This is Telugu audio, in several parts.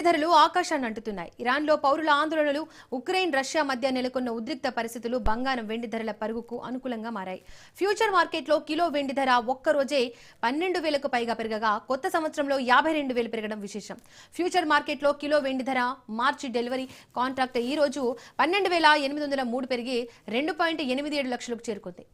ధరలు ఆకాశాన్ని అంటుతున్నాయి. ఇరాన్లో పౌరుల ఆందోళనలు, ఉక్రెయిన్ రష్యా మధ్య నెలకొన్న ఉద్రిక్త పరిస్థితులు బంగారం వెండి ధరల పరుగుకు అనుకూలంగా మారాయి. ఫ్యూచర్ మార్కెట్లో కిలో వెండి ధర ఒక్క రోజే 12,000కు పైగా పెరగగా కొత్త సంవత్సరంలో 52,000 పెరగడం విశేషం. ఫ్యూచర్ మార్కెట్లో కిలో వెండి ధర మార్చి డెలివరీ కాంట్రాక్ట్ ఈ రోజు 12,803 పెరిగి 2.87 లక్షలకు చేరుకుంది.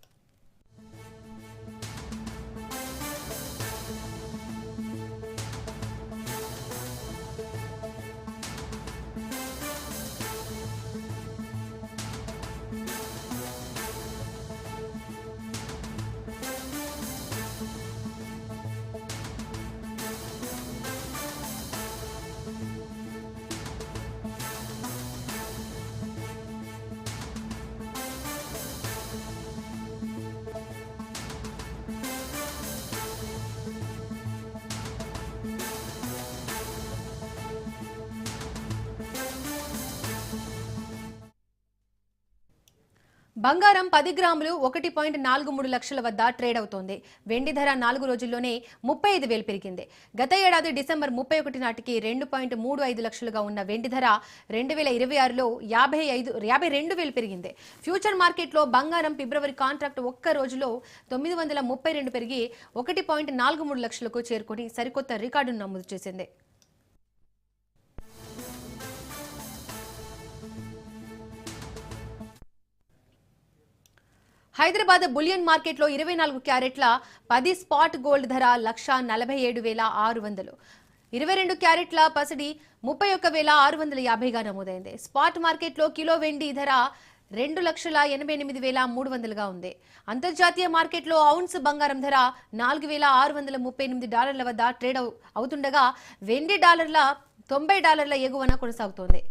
బంగారం 10 గ్రాములు 1.43 లక్షల వద్ద ట్రేడ్ అవుతోంది. వెండి ధర 4 రోజుల్లోనే 35,000 పెరిగింది. గత ఏడాది డిసెంబర్ 31 నాటికి 2.35 లక్షలుగా ఉన్న వెండి ధర 2026లో 52,000 పెరిగింది. ఫ్యూచర్ మార్కెట్లో బంగారం ఫిబ్రవరి కాంట్రాక్ట్ ఒక్క రోజులో 932 పెరిగి 1.43 లక్షలకు చేరుకుని సరికొత్త రికార్డును నమోదు చేసింది. హైదరాబాద్ బులియన్ మార్కెట్లో 24 క్యారెట్ల 10 స్పాట్ గోల్డ్ ధర 1,47,600. 22 క్యారెట్ల పసిడి 31,650గా నమోదైంది. స్పాట్ మార్కెట్లో కిలో వెండి ధర 2,88,300గా ఉంది. అంతర్జాతీయ మార్కెట్లో ఔన్స్ బంగారం ధర $4,638 వద్ద ట్రేడ్ అవుతుండగా వెండి $90 ఎగువన కొనసాగుతోంది.